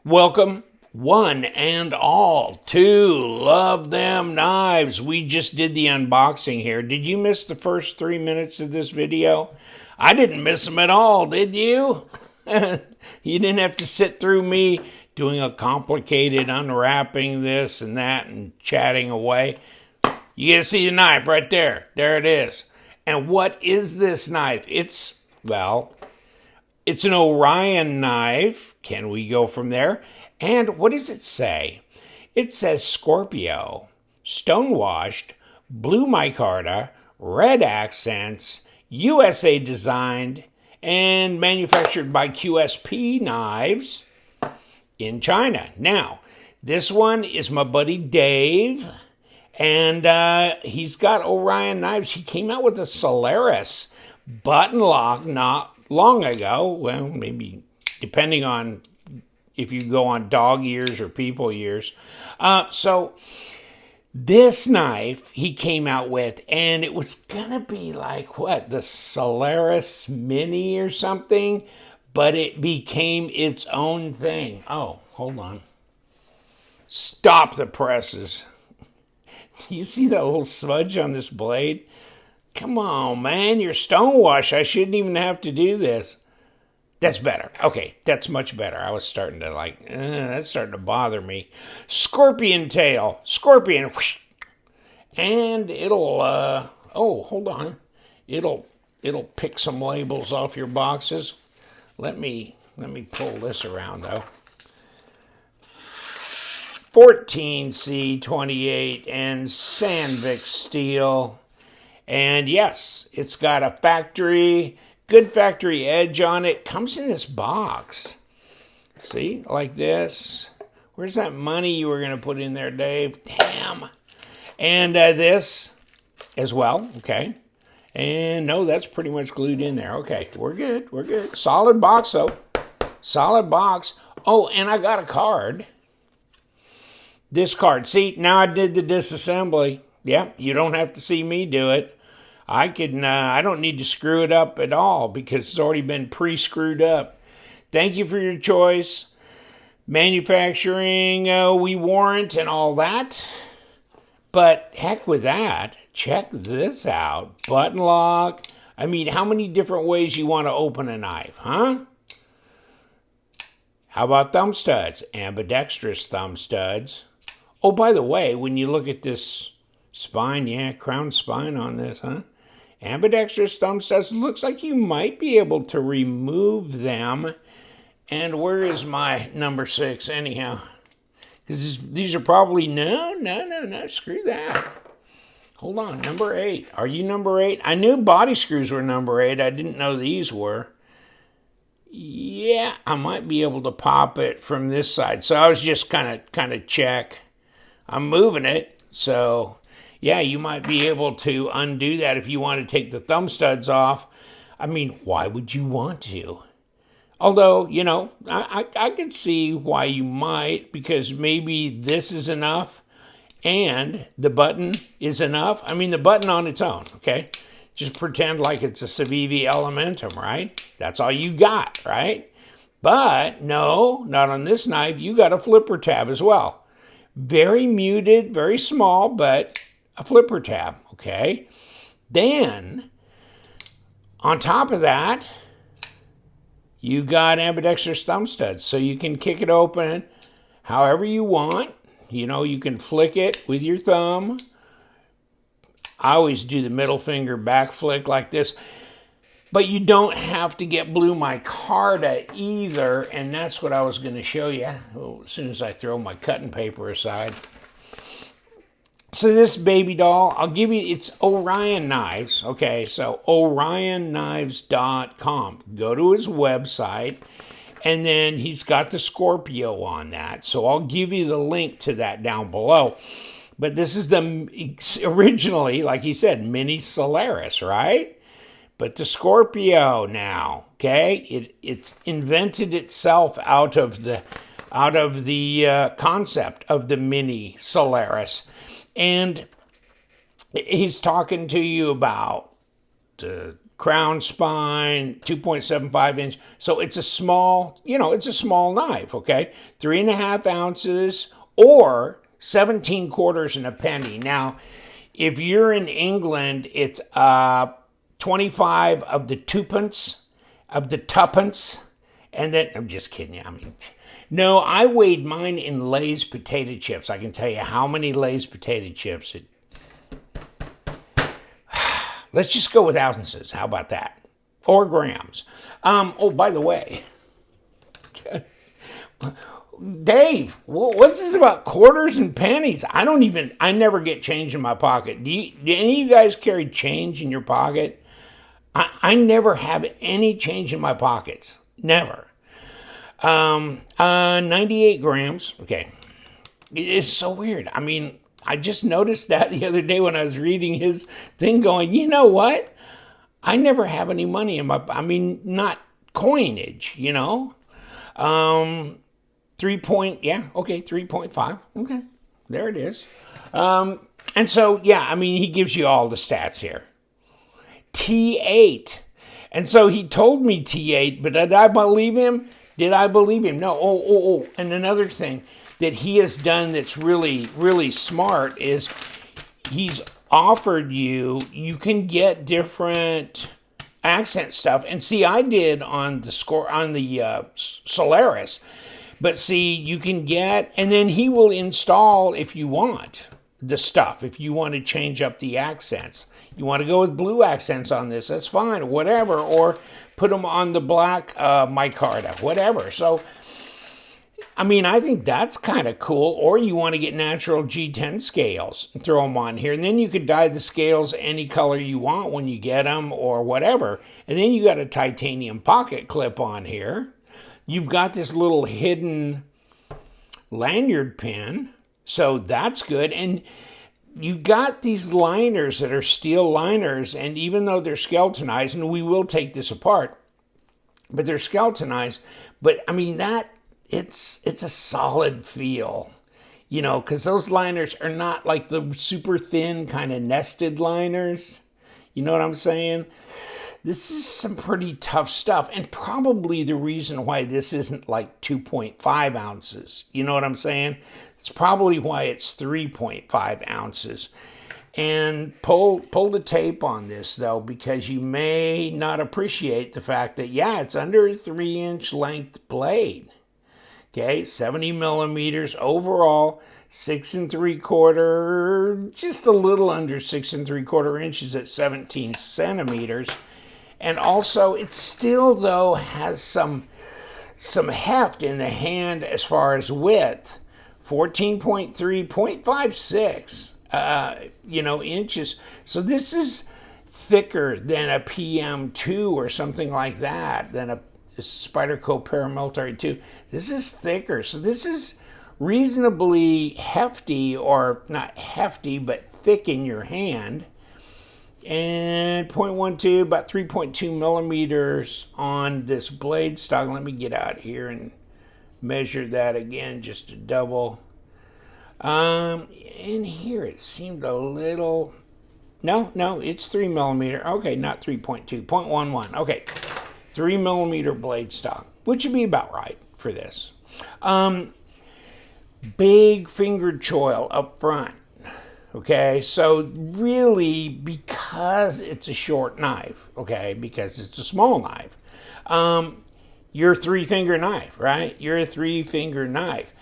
Welcome, one and all, to Love Them Knives. We just did the unboxing here. Did you miss the first 3 minutes of this video? I didn't miss them at all, did you? You didn't have to sit through me doing a complicated unwrapping this and that and chatting away. You get to see the knife right there. There it is. And what is this knife? It's an Orion knife. Can we go from there? And what does it say? It says Scorpio, stonewashed, blue micarta, red accents, USA designed, and manufactured by QSP Knives in China. Now, this one is my buddy Dave, and he's got Orion knives. He came out with a Solaris button lock not long ago. Well, maybe depending on if you go on dog years or people years. So this knife he came out with, and it was gonna be like what, the Solaris Mini or something, but it became its own thing. Oh, hold on. Stop the presses. Do you see that little smudge on this blade? Come on, man, you're stonewashed. I shouldn't even have to do this. That's better. Okay, that's much better. I was starting to that's starting to bother me. Scorpion tail. Scorpion. Whoosh. And it'll, oh, hold on. It'll pick some labels off your boxes. Let me pull this around, though. 14C28 and Sandvik steel. And yes, it's got a good factory edge on it. Comes in this box. See, like this. Where's that money you were going to put in there, Dave? Damn. And this as well, okay. And no, that's pretty much glued in there. Okay, we're good, we're good. Solid box, though. Solid box. Oh, and I got a card. This card. See, now I did the disassembly. Yep, you don't have to see me do it. I don't need to screw it up at all because it's already been pre-screwed up. Thank you for your choice. Manufacturing, we warrant and all that. But heck with that. Check this out. Button lock. I mean, how many different ways you want to open a knife, huh? How about thumb studs? Ambidextrous thumb studs. Oh, by the way, when you look at this spine, yeah, crown spine on this, huh? Ambidextrous thumb studs. Looks like you might be able to remove them. And where is my number 6 anyhow? Because these are probably, no, screw that. Hold on, number 8. Are you number 8? I knew body screws were number 8. I didn't know these were. Yeah, I might be able to pop it from this side. So I was just kind of check. I'm moving it, so yeah, you might be able to undo that if you want to take the thumb studs off. I mean, why would you want to? Although, you know, I could see why you might, because maybe this is enough and the button is enough. I mean, the button on its own, okay? Just pretend like it's a Civivi Elementum, right? That's all you got, right? But no, not on this knife. You got a flipper tab as well. Very muted, very small, but a flipper tab, okay? Then, on top of that, you got ambidextrous thumb studs, so you can kick it open however you want. You know, you can flick it with your thumb. I always do the middle finger back flick like this. But you don't have to get blue micarta either, and that's what I was going to show you as soon as I throw my cutting paper aside. So this baby doll, I'll give you, it's Orion Knives. Okay, so orionknives.com. Go to his website, and then he's got the Scorpio on that. So I'll give you the link to that down below. But this is originally, like he said, mini Solaris, right? But the Scorpio now, okay, it's invented itself out of the concept of the mini Solaris, and he's talking to you about crown spine, 2.75 inch. So it's a small, it's a small knife, okay? 3.5 ounces or 17 quarters and a penny. Now, if you're in England, it's 25 of the twopence, and then, I'm just kidding you. I mean, no, I weighed mine in Lay's potato chips. I can tell you how many Lay's potato chips. Let's just go with ounces. How about that? 4 grams. Oh, by the way, Dave, what's this about quarters and pennies? I never get change in my pocket. Do any of you guys carry change in your pocket? I never have any change in my pockets. Never. 98 grams. Okay. It's so weird. I mean, I just noticed that the other day when I was reading his thing going, you know what? I never have any money in my, not coinage, 3.5. Okay. There it is. And so, yeah, he gives you all the stats here. T8. And so he told me T8, but did I believe him? No. Oh. And another thing that he has done that's really, really smart is he's offered you can get different accent stuff. And see, I did on the Solaris. But see, you can get, and then he will install if you want the stuff, if you want to change up the accents. You want to go with blue accents on this, that's fine, whatever. Or put them on the black micarta, whatever. So, I think that's kind of cool. Or you want to get natural G10 scales and throw them on here. And then you could dye the scales any color you want when you get them or whatever. And then you got a titanium pocket clip on here. You've got this little hidden lanyard pin. So that's good. And you got these liners that are steel liners. And even though they're skeletonized, and we will take this apart, but they're skeletonized. But it's a solid feel, because those liners are not like the super thin kind of nested liners. You know what I'm saying? This is some pretty tough stuff, and probably the reason why this isn't like 2.5 ounces. You know what I'm saying? It's probably why it's 3.5 ounces. And pull the tape on this, though, because you may not appreciate the fact that, yeah, it's under a 3-inch length blade. Okay, 70 millimeters overall, 6 3/4, just a little under 6 3/4 inches at 17 centimeters. And also, it still, though, has some heft in the hand as far as width. 14.3, 0.56, inches. So this is thicker than a PM2 or something like that, than a Spyderco Paramilitary 2. This is thicker. So this is reasonably hefty, or not hefty, but thick in your hand. And 0.12, about 3.2 millimeters on this blade stock. Let me get out here and measure that again, just to double. In here it seemed a little, no, it's 3 millimeter. Okay, not 3.2, 0.11. Okay, 3 millimeter blade stock, which would be about right for this. Big fingered choil up front. Okay, so really, because it's a short knife, okay, because it's a small knife, you're a 3-finger knife, right? You're a 3-finger knife.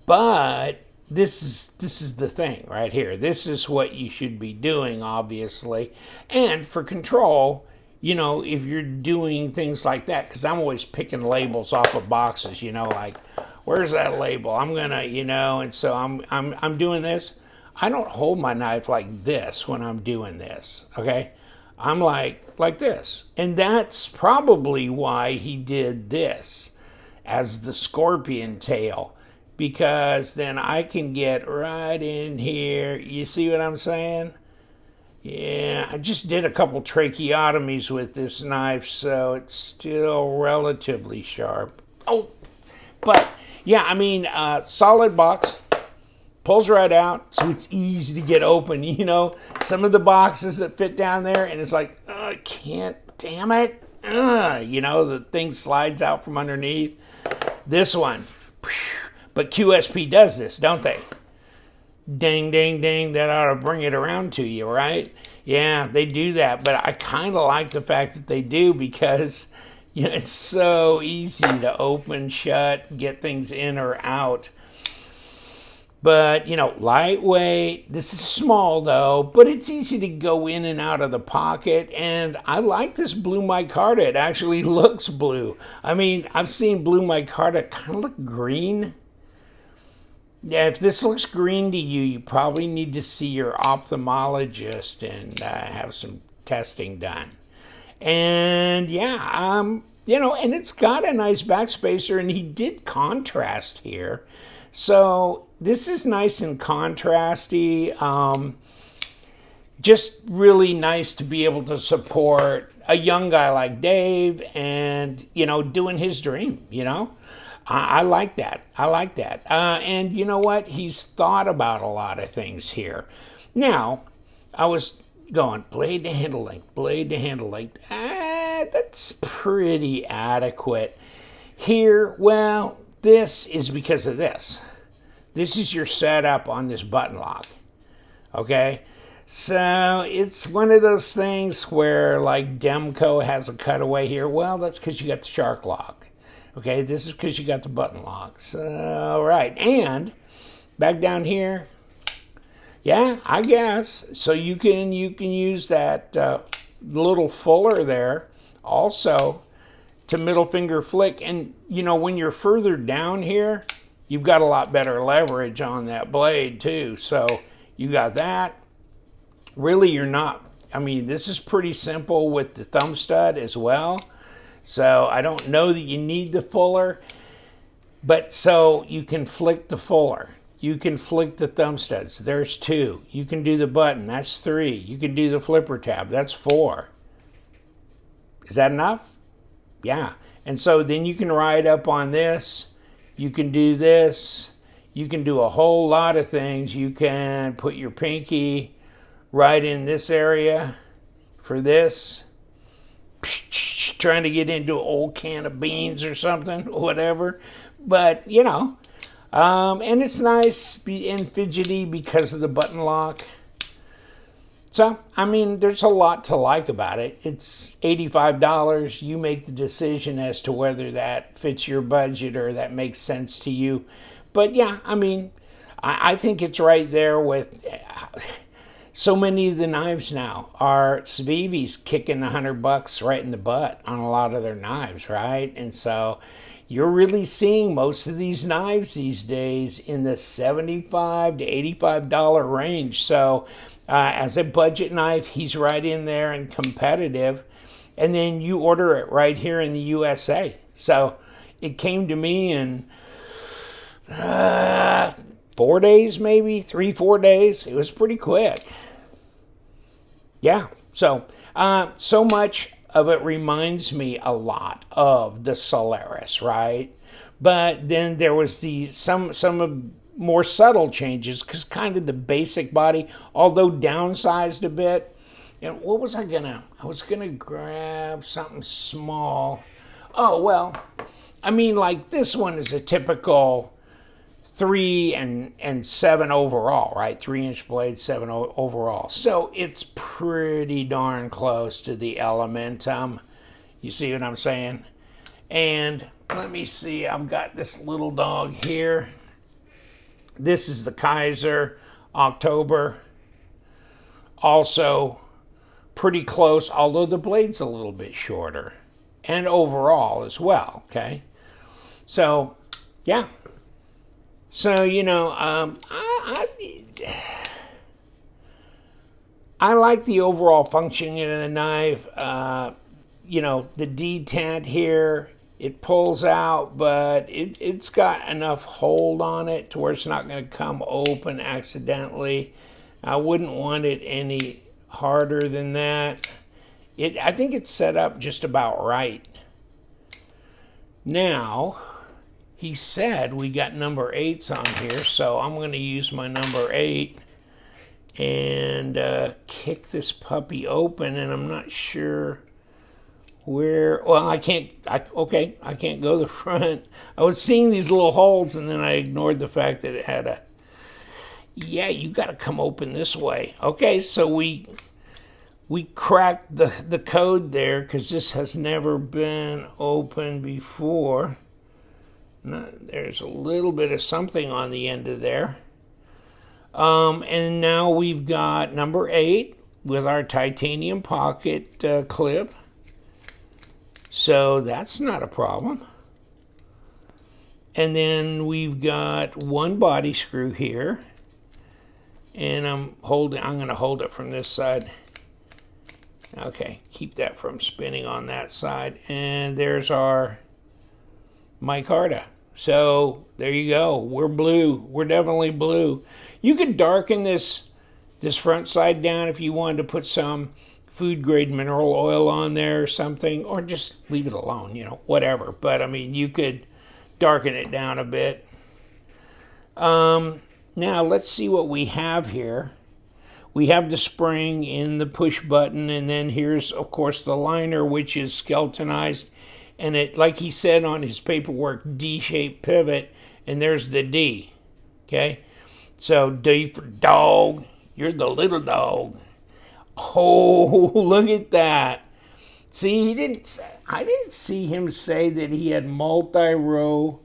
But this is the thing right here. This is what you should be doing, obviously. And for control, if you're doing things like that, because I'm always picking labels off of boxes, like, where's that label? I'm gonna, and so I'm doing this. I don't hold my knife like this when I'm doing this, okay? I'm like this. And that's probably why he did this as the scorpion tail, because then I can get right in here. You see what I'm saying? Yeah, I just did a couple tracheotomies with this knife, so it's still relatively sharp. Oh, but yeah, solid box. Pulls right out, so it's easy to get open. Some of the boxes that fit down there, and it's like, oh, I can't damn it. You know, the thing slides out from underneath. This one. But QSP does this, don't they? Ding, ding, ding. That ought to bring it around to you, right? Yeah, they do that. But I kind of like the fact that they do because, you know, it's so easy to open, shut, get things in or out. But, you know, lightweight. This is small, though, but it's easy to go in and out of the pocket. And I like this blue micarta. It actually looks blue. I mean, I've seen blue micarta kind of look green. Yeah, if this looks green to you, you probably need to see your ophthalmologist and have some testing done. And yeah, you know, and it's got a nice backspacer, and he did contrast here. So this is nice and contrasty. Just really nice to be able to support a young guy like Dave and, you know, doing his dream, you know. I like that. I like that. And you know what? He's thought about a lot of things here. Now, I was going blade to handle length, blade to handle length. That's pretty adequate. Here, well, this is because of this. This is your setup on this button lock. Okay? So it's one of those things where, like, Demco has a cutaway here. Well, that's because you got the shark lock. Okay, this is because you got the button locks. All right, and back down here, yeah, I guess. So you can use that little fuller there also to middle finger flick. And, you know, when you're further down here, you've got a lot better leverage on that blade too. So you got that. Really, you're not, I mean, this is pretty simple with the thumb stud as well. So I don't know that you need the fuller, but so you can flick the fuller. You can flick the thumb studs. There's 2. You can do the button. That's 3. You can do the flipper tab. That's 4. Is that enough? Yeah. And so then you can ride up on this. You can do this. You can do a whole lot of things. You can put your pinky right in this area for this. Trying to get into an old can of beans or something, whatever. But, you know, and it's nice and fidgety because of the button lock. So, I mean, there's a lot to like about it. It's $85. You make the decision as to whether that fits your budget or that makes sense to you. But, yeah, I mean, I think it's right there with... So many of the knives now are Civivi's kicking $100 right in the butt on a lot of their knives, right? And so you're really seeing most of these knives these days in the $75 to $85 range. So as a budget knife, he's right in there and competitive. And then you order it right here in the USA. So it came to me in 4 days, maybe 3-4 days. It was pretty quick. Yeah, so so much of it reminds me a lot of the Solaris, right? But then there was some more subtle changes because kind of the basic body, although downsized a bit. And what was I was gonna grab something small. Oh, well, I mean, like this one is a typical 3 and 7 overall, right? 3-inch blade, 7 overall. So it's pretty darn close to the Elementum. You see what I'm saying? And let me see, I've got this little dog here. This is the Kaiser October. Also pretty close, although the blade's a little bit shorter. And overall as well, okay? So, yeah. So, you know, I like the overall functioning of the knife. You know, the detent here, it pulls out, but it's got enough hold on it to where it's not going to come open accidentally. I wouldn't want it any harder than that. I think it's set up just about right. Now... He said we got number 8s on here, so I'm going to use my number 8 and kick this puppy open, and I'm not sure Well, I can't, okay, I can't go the front. I was seeing these little holes, and then I ignored the fact that it had a, yeah, you got to come open this way. Okay, so we cracked the code there, because this has never been opened before. There's a little bit of something on the end of there. And now we've got number 8 with our titanium pocket clip. So that's not a problem. And then we've got one body screw here. And I'm going to hold it from this side. Okay, keep that from spinning on that side. And there's our micarta. So there you go. We're blue. We're definitely blue. You could darken this front side down if you wanted to put some food grade mineral oil on there or something, or just leave it alone, you know, whatever. But I mean, you could darken it down a bit. Now let's see what we have here. We have the spring in the push button, and then here's, of course, the liner, which is skeletonized. And it, like he said on his paperwork, D-shaped pivot, and there's the D. Okay? So D for dog. You're the little dog. Oh, look at that. See, I didn't see him say that he had multi-row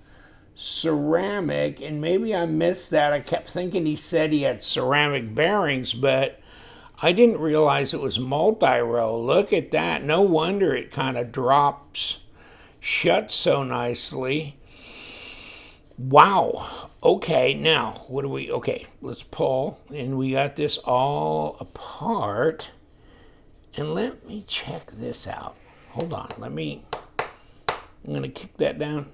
ceramic, and maybe I missed that. I kept thinking he said he had ceramic bearings, but I didn't realize it was multi-row. Look at that. No wonder it kind of drops shut so nicely. Wow. Okay, now, what do we, okay, let's pull, and we got this all apart, and let me check this out. Hold on, I'm going to kick that down,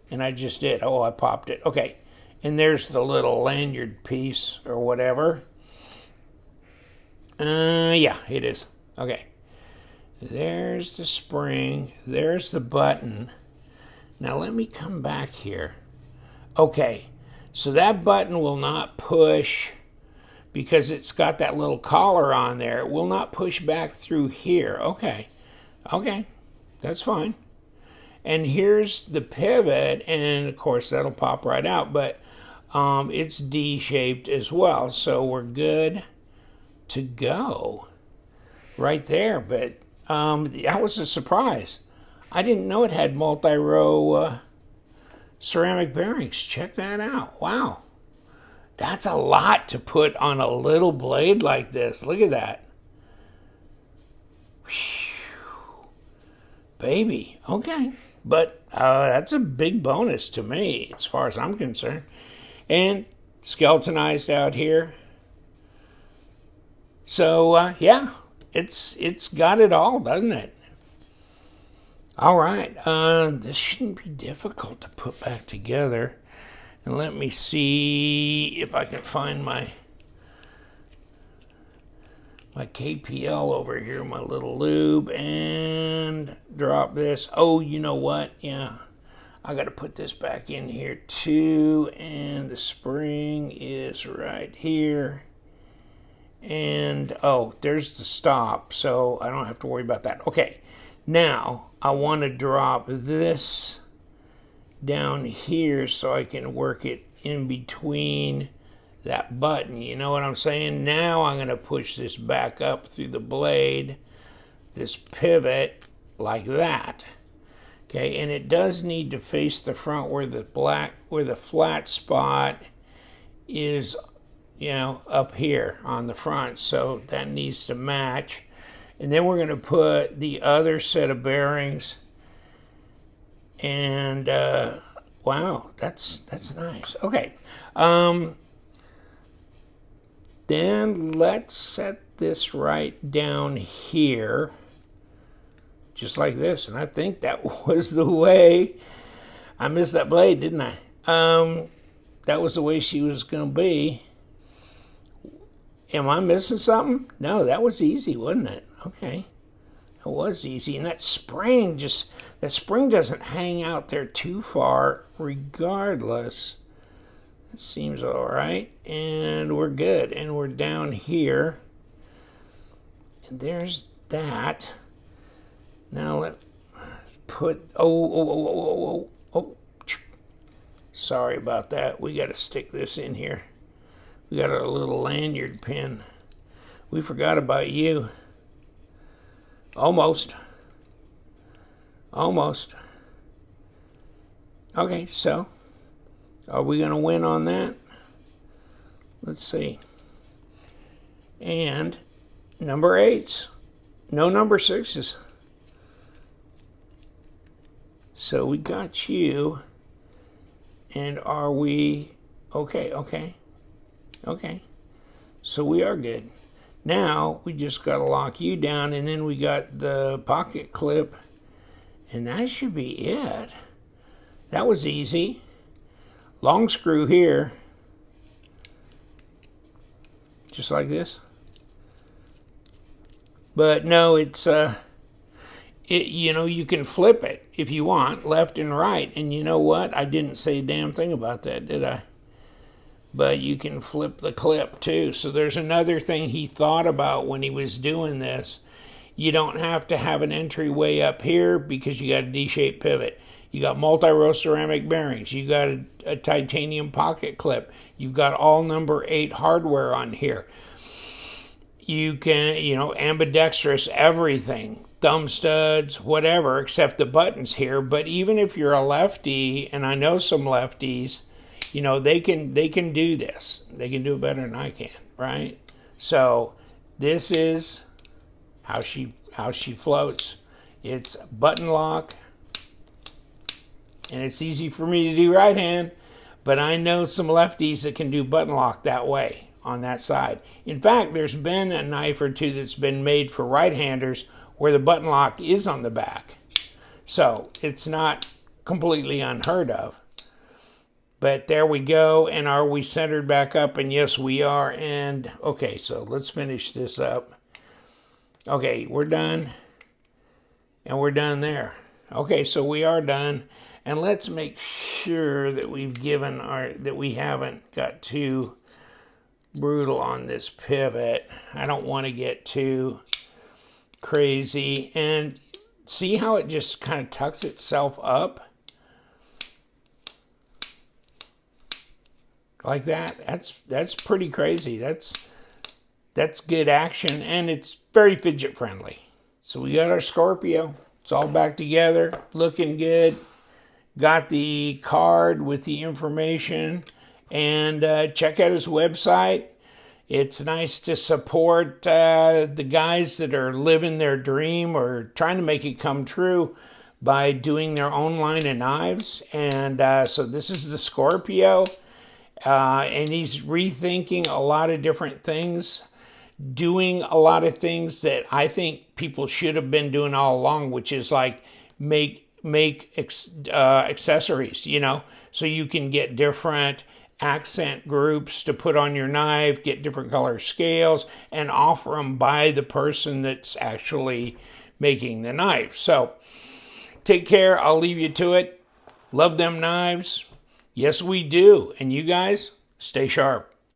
and I just did. Oh, I popped it. Okay, and there's the little lanyard piece, or whatever. Yeah, it is. Okay. There's the spring, there's the button. Now let me come back here. Okay, so that button will not push because it's got that little collar on there. It will not push back through here. Okay, that's fine. And here's the pivot, and of course that'll pop right out, but it's D-shaped as well, so we're good to go right there. But that was a surprise. I didn't know it had multi-row ceramic bearings. Check that out. Wow. That's a lot to put on a little blade like this. Look at that. Whew. Baby. Okay. But that's a big bonus to me as far as I'm concerned. And skeletonized out here. So, yeah. It's got it all, doesn't it? All right, this shouldn't be difficult to put back together. And let me see if I can find my KPL over here, my little lube, and drop this. Oh, you know what? Yeah, I got to put this back in here too, and the spring is right here. And, oh, there's the stop, so I don't have to worry about that. Okay, now I want to drop this down here so I can work it in between that button. You know what I'm saying? Now I'm going to push this back up through the blade, this pivot, like that. Okay, and it does need to face the front where the flat spot is, you know, up here on the front. So that needs to match. And then we're going to put the other set of bearings. And wow, that's nice. Okay. Then let's set this right down here, just like this. And I think that was the way. I missed that blade, didn't I? That was the way she was going to be. Am I missing something? No, that was easy, wasn't it? Okay. It was easy. And that spring doesn't hang out there too far regardless. It seems all right. And we're good. And we're down here. And there's that. Now let put, oh. Sorry about that. We got to stick this in here. We got our little lanyard pin. We forgot about you. Almost. Almost. Okay, so are we going to win on that? Let's see. And number 8s. No number 6s. So we got you. And are we okay? Okay. So we are good. Now we just got to lock you down, and then we got the pocket clip, and that should be it. That was easy. Long screw here, just like this. But no, it's you know, you can flip it if you want, left and right. And you know what? I didn't say a damn thing about that, did I? But you can flip the clip too. So there's another thing he thought about when he was doing this. You don't have to have an entryway up here because you got a D-shaped pivot. You got multi-row ceramic bearings. You got a titanium pocket clip. You've got all number 8 hardware on here. You can, you know, ambidextrous everything. Thumb studs, whatever, except the buttons here. But even if you're a lefty, and I know some lefties, you know, they can do this. They can do it better than I can, right? So this is how she floats. It's button lock, and it's easy for me to do right hand, but I know some lefties that can do button lock that way on that side. In fact, there's been a knife or two that's been made for right-handers where the button lock is on the back. So it's not completely unheard of. But there we go. And are we centered back up? And yes, we are. And okay, so let's finish this up. Okay, we're done. And we're done there. Okay, so we are done. And let's make sure that that we haven't got too brutal on this pivot. I don't want to get too crazy. And see how it just kind of tucks itself up? Like that. That's pretty crazy. That's good action, and it's very fidget friendly. So we got our Scorpio. It's all back together, looking good. Got the card with the information, and check out his website. It's nice to support the guys that are living their dream or trying to make it come true by doing their own line of knives. And so this is the Scorpio. And he's rethinking a lot of different things, doing a lot of things that I think people should have been doing all along, which is like make accessories, you know, so you can get different accent groups to put on your knife, get different color scales, and offer them by the person that's actually making the knife. So take care. I'll leave you to it. Love them knives. Yes, we do. And you guys, stay sharp.